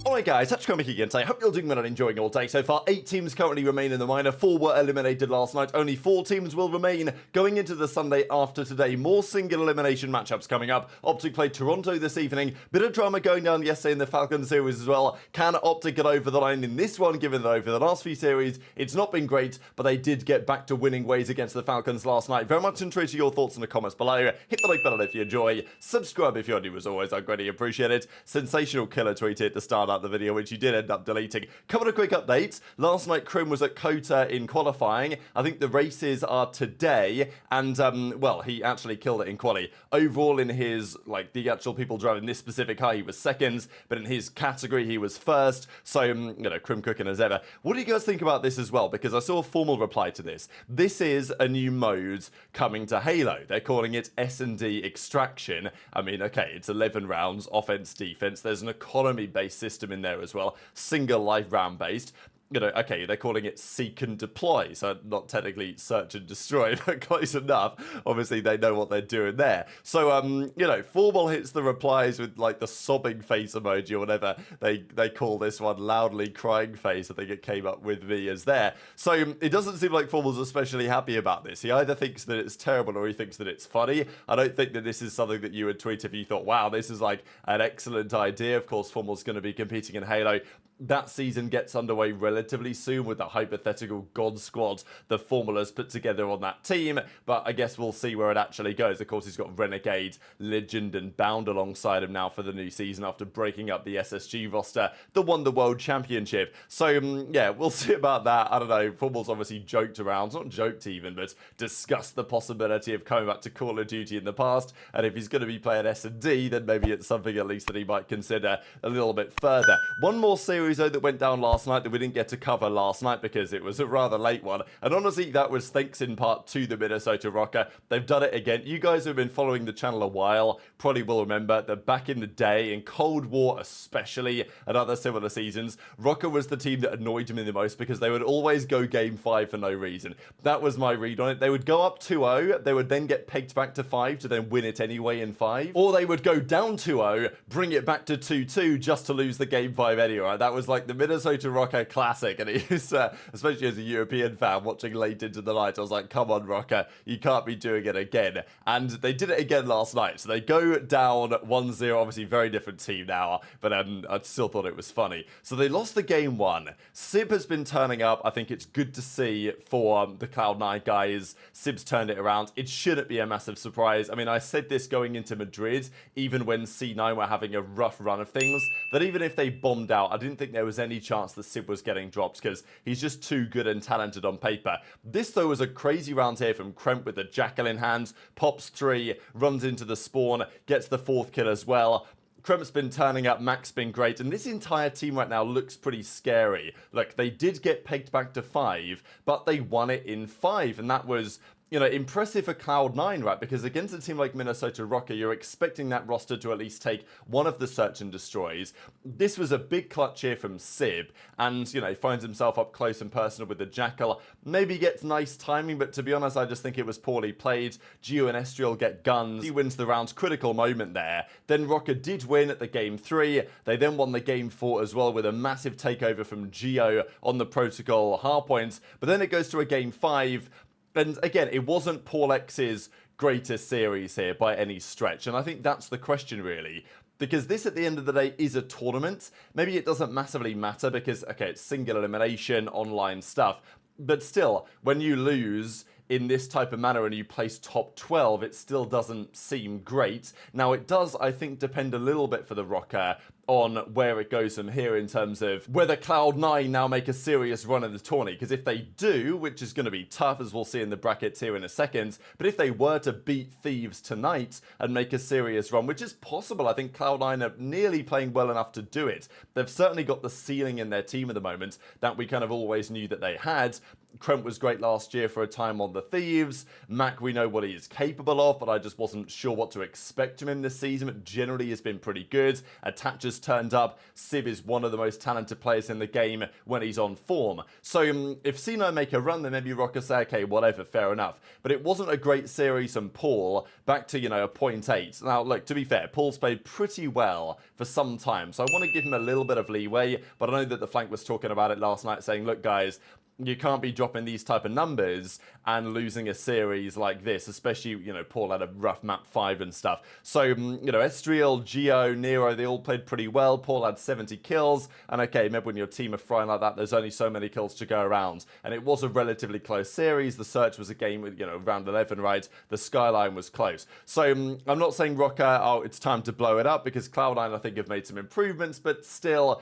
Alright guys, TacticalRab again today. Hope you're doing well and enjoying your day so far. 8 teams currently remain in the minor, 4 were eliminated last night, only 4 teams will remain going into the Sunday after today. More single elimination matchups coming up. OpTic played Toronto this evening, bit of drama going down yesterday in the Falcons series as well. Can OpTic get over the line in this one, given that over the last few series it's not been great, but they did get back to winning ways against the Falcons last night. Very much intrigued to your thoughts in the comments below. Hit the like button if you enjoy, subscribe if you're new as always, I'd greatly appreciate it. Sensational killer tweet at the start of the video, which you did end up deleting. Couple of quick updates. Last night Kremp was at Kota in qualifying. I think the races are today, and well, he actually killed it in quali. Overall in his, like, the actual people driving this specific car, he was second, but in his category he was first, so you know, Kremp cooking as ever. What do you guys think about this as well? Because I saw a formal reply to this. This is a new mode coming to Halo. They're calling it S&D Extraction. I mean, okay, it's 11 rounds, offense, defense. There's an economy based system in there as well, single life round based. You know, okay, they're calling it seek and deploy, so not technically search and destroy, but close enough. Obviously, they know what they're doing there. So, you know, Formal hits the replies with, like, the sobbing face emoji or whatever they call this one, loudly crying face. I think it came up with me as there. So, it doesn't seem like Formal's especially happy about this. He either thinks that it's terrible or he thinks that it's funny. I don't think that this is something that you would tweet if you thought, wow, this is, like, an excellent idea. Of course, Formal's going to be competing in Halo. That season gets underway relatively soon with the hypothetical God Squad the Formal has put together on that team, but I guess we'll see where it actually goes. Of course, he's got Renegade, Legend, and Bound alongside him now for the new season after breaking up the SSG roster that won the World Championship. So, yeah, we'll see about that. I don't know. Formal's obviously joked around, not joked even, but discussed the possibility of coming back to Call of Duty in the past, and if he's going to be playing S&D, then maybe it's something at least that he might consider a little bit further. One more series that went down last night that we didn't get to cover last night because it was a rather late one, and honestly that was thanks in part to the Minnesota Rocker. They've done it again. You guys who have been following the channel a while probably will remember that back in the day, in Cold War especially, and other similar seasons, Rocker was the team that annoyed me the most because they would always go game 5 for no reason. That was my read on it. They would go up 2-0, they would then get pegged back to 5 to then win it anyway in 5, or they would go down 2-0, bring it back to 2-2 just to lose the game 5 anyway. That was like the Minnesota Rocker classic, and it is, especially as a European fan watching late into the night, I was like, come on Rocker, you can't be doing it again. And they did it again last night, so they go down 1-0, obviously very different team now, but I still thought it was funny. So they lost the game 1. Simp has been turning up. I think it's good to see for the Cloud9 guys. Simp's turned it around. It shouldn't be a massive surprise. I mean, I said this going into Madrid, even when C9 were having a rough run of things, that even if they bombed out, I didn't think there was any chance that Simp was getting dropped because he's just too good and talented on paper. This though was a crazy round here from Kremp with the Jackal in hand, pops 3, runs into the spawn, gets the 4th kill as well. Kremp's been turning up, Mack's been great, and this entire team right now looks pretty scary. Look, they did get pegged back to 5, but they won it in 5, and that was, you know, impressive for Cloud9, right? Because against a team like Minnesota Rocker, you're expecting that roster to at least take one of the search and destroys. This was a big clutch here from Sib, and, you know, finds himself up close and personal with the Jackal. Maybe gets nice timing, but to be honest, I just think it was poorly played. Geo and Estriel get guns. He wins the round's critical moment there. Then Rocker did win at the game 3. They then won the game 4 as well with a massive takeover from Geo on the protocol hardpoints. But then it goes to a game 5. And again, it wasn't Paul X's greatest series here by any stretch. And I think that's the question, really. Because this, at the end of the day, is a tournament. Maybe it doesn't massively matter because, okay, it's single elimination, online stuff. But still, when you lose in this type of manner and you place top 12, it still doesn't seem great. Now, it does, I think, depend a little bit for the Rocker on where it goes from here in terms of whether Cloud9 now make a serious run in the tourney, because if they do, which is going to be tough as we'll see in the brackets here in a second, but if they were to beat Thieves tonight and make a serious run, which is possible, I think Cloud9 are nearly playing well enough to do it. They've certainly got the ceiling in their team at the moment that we kind of always knew that they had. Kremp was great last year for a time on the Thieves. Mack, we know what he is capable of, but I just wasn't sure what to expect from him this season, but generally has been pretty good. Attaches just turned up. Civ is one of the most talented players in the game when he's on form. So if C9 make a run, then maybe Rocker say, okay, whatever, fair enough. But it wasn't a great series from Paul, back to, a 0.8. Now, look, to be fair, Paul's played pretty well for some time, so I want to give him a little bit of leeway, but I know that the flank was talking about it last night, saying, look, guys, you can't be dropping these type of numbers and losing a series like this, especially, Paul had a rough map 5 and stuff. So, Estriel, Geo, Nero, they all played pretty well. Paul had 70 kills, and okay, maybe when your team are frying like that, there's only so many kills to go around. And it was a relatively close series. The search was a game with, round 11, right? The skyline was close. So, I'm not saying Rocker, oh, it's time to blow it up, because Cloud9, I think, have made some improvements, but still,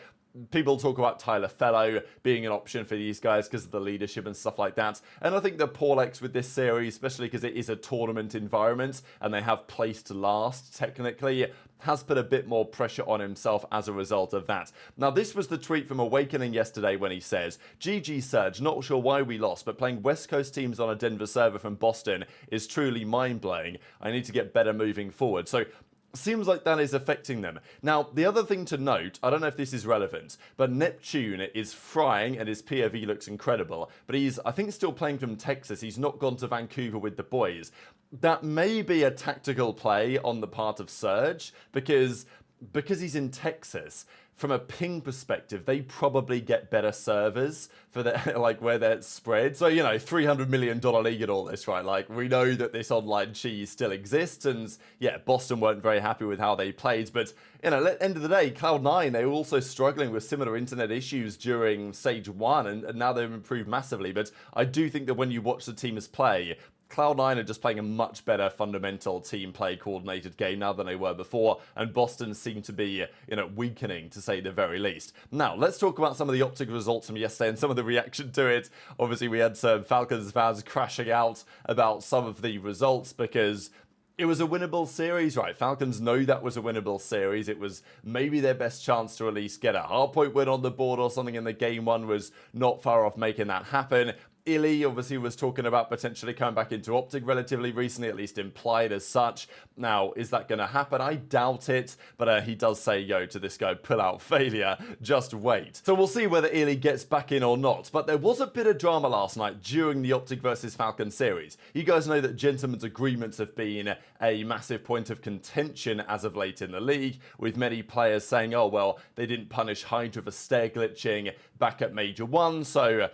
people talk about Tyler Fellow being an option for these guys because of the leadership and stuff like that. And I think that Paul X with this series, especially because it is a tournament environment and they have placed last, technically, has put a bit more pressure on himself as a result of that. Now, this was the tweet from Awakening yesterday when he says, GG Surge, not sure why we lost, but playing West Coast teams on a Denver server from Boston is truly mind-blowing. I need to get better moving forward. So, seems like that is affecting them. Now, the other thing to note, I don't know if this is relevant, but Neptune is frying and his POV looks incredible. But he's, I think, still playing from Texas. He's not gone to Vancouver with the boys. That may be a tactical play on the part of Surge, because he's in Texas. From a ping perspective, they probably get better servers for the, where they're spread. So, $300 million league and all this, right? Like, we know that this online cheese still exists, and yeah, Boston weren't very happy with how they played, but, at the end of the day, Cloud9, they were also struggling with similar internet issues during Stage 1, and now they've improved massively. But I do think that when you watch the teams play, Cloud9 are just playing a much better fundamental team play coordinated game now than they were before, and Boston seem to be, weakening to say the very least. Now, let's talk about some of the OpTic results from yesterday and some of the reaction to it. Obviously, we had some Falcons fans crashing out about some of the results because it was a winnable series, right? Falcons know that was a winnable series. It was maybe their best chance to at least get a hardpoint win on the board or something in the game. One was not far off making that happen. Illy obviously was talking about potentially coming back into OpTic relatively recently, at least implied as such. Now, is that going to happen? I doubt it, but he does say, to this guy, pull out failure, just wait. So we'll see whether Illy gets back in or not, but there was a bit of drama last night during the OpTic versus Falcon series. You guys know that gentlemen's agreements have been a massive point of contention as of late in the league, with many players saying, oh, well, they didn't punish HyDra for stair glitching back at Major 1, so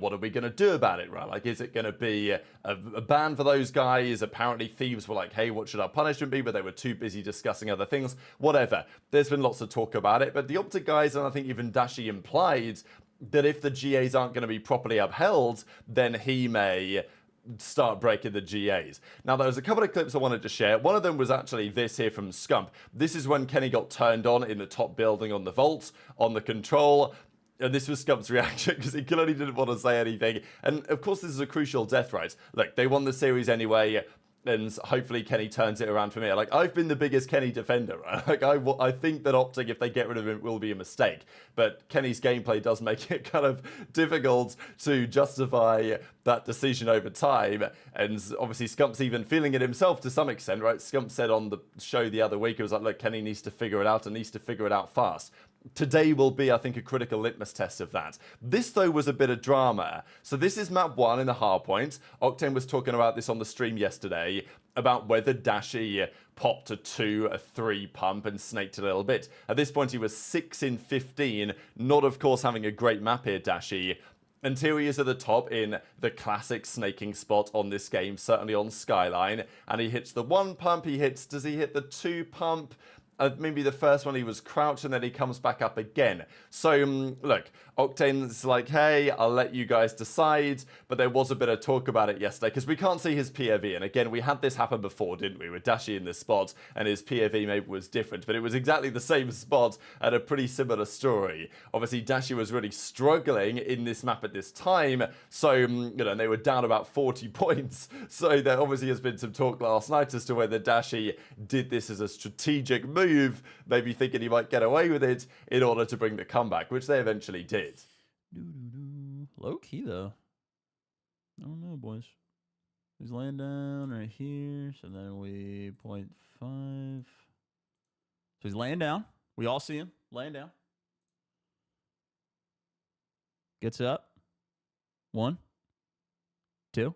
what are we going to do about it, right? Like, is it going to be a ban for those guys? Apparently, Thieves were like, hey, what should our punishment be? But they were too busy discussing other things. Whatever. There's been lots of talk about it. But the OpTic guys, and I think even Dashy implied that if the GAs aren't going to be properly upheld, then he may start breaking the GAs. Now, there was a couple of clips I wanted to share. One of them was actually this here from Scump. This is when Kenny got turned on in the top building on the vault, on the control. And this was Scump's reaction because he clearly didn't want to say anything. And of course, this is a crucial death, right? Look, they won the series anyway, and hopefully Kenny turns it around for me. Like, I've been the biggest Kenny defender, right? Like, I think that OpTic, if they get rid of him, will be a mistake. But Kenny's gameplay does make it kind of difficult to justify that decision over time. And obviously, Scump's even feeling it himself to some extent, right? Scump said on the show the other week, it was like, look, Kenny needs to figure it out and needs to figure it out fast. Today will be, I think, a critical litmus test of that. This, though, was a bit of drama. So this is map 1 in the hardpoint. Octane was talking about this on the stream yesterday, about whether Dashy popped a 2, a 3 pump and snaked a little bit. At this point, he was 6 in 15, not, of course, having a great map here, Dashy. Until he is at the top in the classic snaking spot on this game, certainly on Skyline. And he hits the 1 pump, does he hit the 2 pump? Maybe the first one he was crouched and then he comes back up again. So, look, Octane's like, hey, I'll let you guys decide. But there was a bit of talk about it yesterday because we can't see his POV. And again, we had this happen before, didn't we? With Dashy in this spot and his POV maybe was different. But it was exactly the same spot and a pretty similar story. Obviously, Dashy was really struggling in this map at this time. So, and they were down about 40 points. So there obviously has been some talk last night as to whether Dashy did this as a strategic move, maybe thinking he might get away with it in order to bring the comeback, which they eventually did. Low key though. I don't know, boys. He's laying down right here. So then we 0.5. So he's laying down. We all see him. Laying down. Gets up. 1, 2.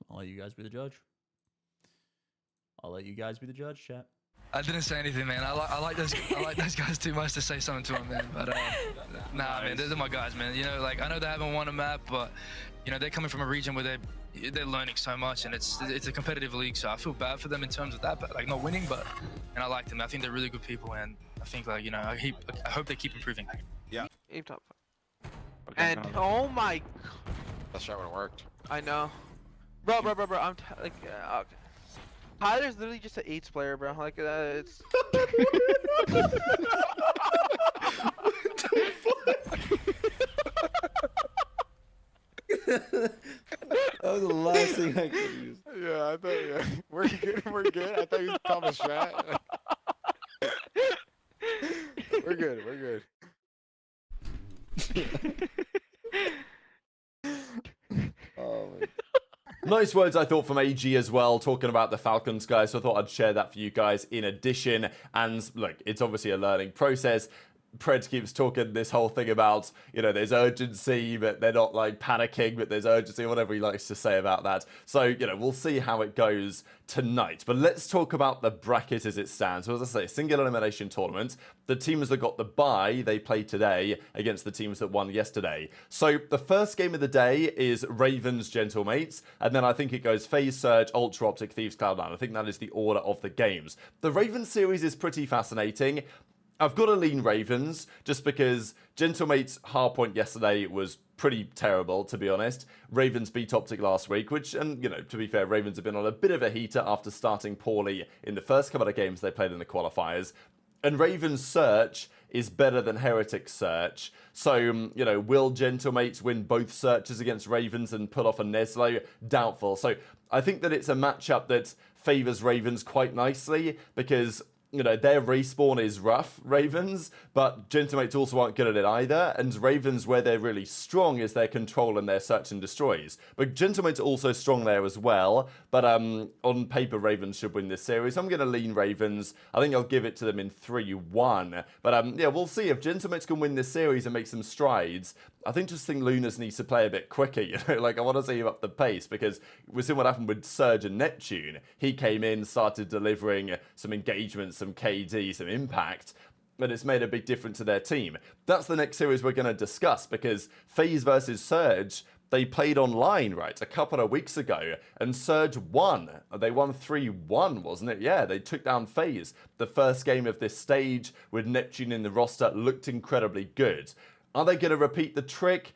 I'll let you guys be the judge. Chat. I didn't say anything, man. I like those guys too much to say something to them, man. But nah, man, they're my guys, man. You know, like I know they haven't won a map, but you know they're coming from a region where they're learning so much, and it's a competitive league. So I feel bad for them in terms of that, but like not winning. But and I like them. I think they're really good people, and I think like you know I hope they keep improving. Yeah. Aim top. And oh my. That's right when it worked. I know. Bro. I'm like, okay. HyDra's literally just an 8s player, bro. Like, it's. That was the last thing I could use. Yeah, I thought, yeah. We're good, we're good. I thought you was Thomas Strat. We're good, we're good. Oh my. Nice words, I thought, from aBeZy as well, talking about the Falcons, guys. So I thought I'd share that for you guys in addition. And look, it's obviously a learning process. Pred keeps talking this whole thing about, you know, there's urgency, but they're not like panicking, but there's urgency, whatever he likes to say about that. So, you know, we'll see how it goes tonight. But let's talk about the bracket as it stands. So as I say, single elimination tournament. The teams that got the bye, they play today against the teams that won yesterday. So the first game of the day is Ravens Gentlemates, and then I think it goes FaZe, Surge, Ultra, OpTic, Thieves, Cloud9. I think that is the order of the games. The Ravens series is pretty fascinating. I've got to lean Ravens just because Gentlemates' hardpoint yesterday was pretty terrible, to be honest. Ravens beat OpTic last week, which, and you know, to be fair, Ravens have been on a bit of a heater after starting poorly in the first couple of games they played in the qualifiers. And Ravens' search is better than Heretic search. So, you know, will Gentlemates win both searches against Ravens and pull off a Neslo? Doubtful. So I think that it's a matchup that favors Ravens quite nicely because, you know, their respawn is rough, Ravens, but Gentlemates also aren't good at it either, and Ravens, where they're really strong is their control and their search and destroys. But Gentlemates are also strong there as well, but on paper, Ravens should win this series. I'm going to lean Ravens. I think I'll give it to them in 3-1. But yeah, we'll see if Gentlemates can win this series and make some strides. I just think Lunas needs to play a bit quicker, you know, like I want to see him up the pace because we've seen what happened with Surge and Neptune. He came in, started delivering some engagement, some KD, some impact, but it's made a big difference to their team. That's the next series we're going to discuss because FaZe versus Surge, they played online, right, a couple of weeks ago, and Surge won. They won 3-1, wasn't it? Yeah, they took down FaZe. The first game of this stage with Neptune in the roster looked incredibly good. Are they going to repeat the trick?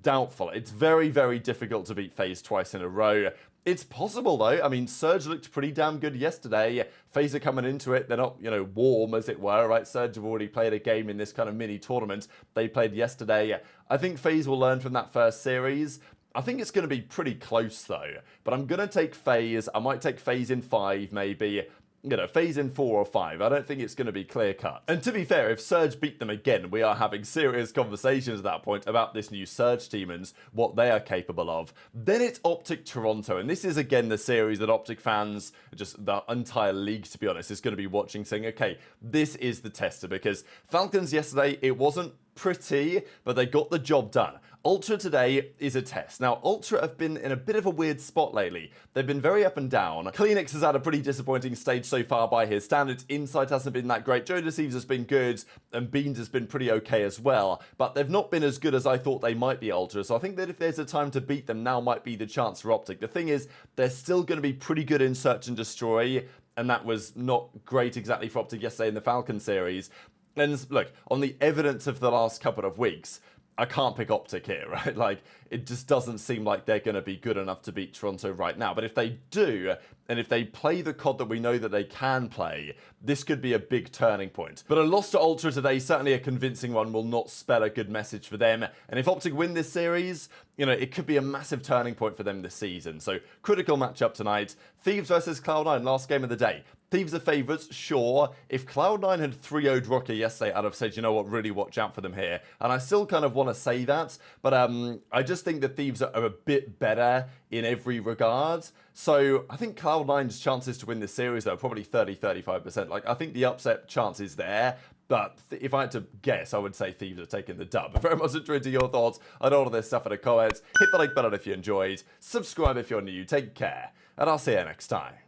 Doubtful. It's very, very difficult to beat FaZe twice in a row. It's possible, though. I mean, Surge looked pretty damn good yesterday. FaZe are coming into it. They're not, you know, warm, as it were, right? Surge have already played a game in this kind of mini tournament. They played yesterday. I think FaZe will learn from that first series. I think it's going to be pretty close, though. But I'm going to take FaZe. I might take FaZe in 5, maybe. You know, FaZe in 4 or 5. I don't think it's going to be clear-cut. And to be fair, if Surge beat them again, we are having serious conversations at that point about this new Surge team and what they are capable of. Then it's OpTic Toronto, and this is, again, the series that OpTic fans, just the entire league, to be honest, is going to be watching saying, okay, this is the tester, because Falcons yesterday, it wasn't pretty, but they got the job done. Ultra today is a test. Now, Ultra have been in a bit of a weird spot lately. They've been very up and down. CleanX has had a pretty disappointing stage so far by his standards. Insight hasn't been that great. JoeDeceives has been good, and Beans has been pretty okay as well. But they've not been as good as I thought they might be, Ultra. So I think that if there's a time to beat them, now might be the chance for OpTic. The thing is, they're still going to be pretty good in Search and Destroy, and that was not great exactly for OpTic yesterday in the Falcon series. And look, on the evidence of the last couple of weeks, I can't pick OpTic here, right? Like, it just doesn't seem like they're going to be good enough to beat Toronto right now. But if they do, and if they play the COD that we know that they can play, this could be a big turning point. But a loss to Ultra today, certainly a convincing one, will not spell a good message for them. And if OpTic win this series, you know, it could be a massive turning point for them this season. So, critical matchup tonight. Thieves versus Cloud9, last game of the day. Thieves are favourites, sure. If Cloud9 had 3-0'd Rocker yesterday, I'd have said, you know what, really watch out for them here. And I still kind of want to say that, but I just think the Thieves are a bit better in every regard. So I think Cloud9's chances to win this series are probably 30-35%. Like, I think the upset chance is there, but if I had to guess, I would say Thieves are taking the dub. Very much interested in your thoughts on all of this stuff in the comments. Hit the like button if you enjoyed. Subscribe if you're new. Take care, and I'll see you next time.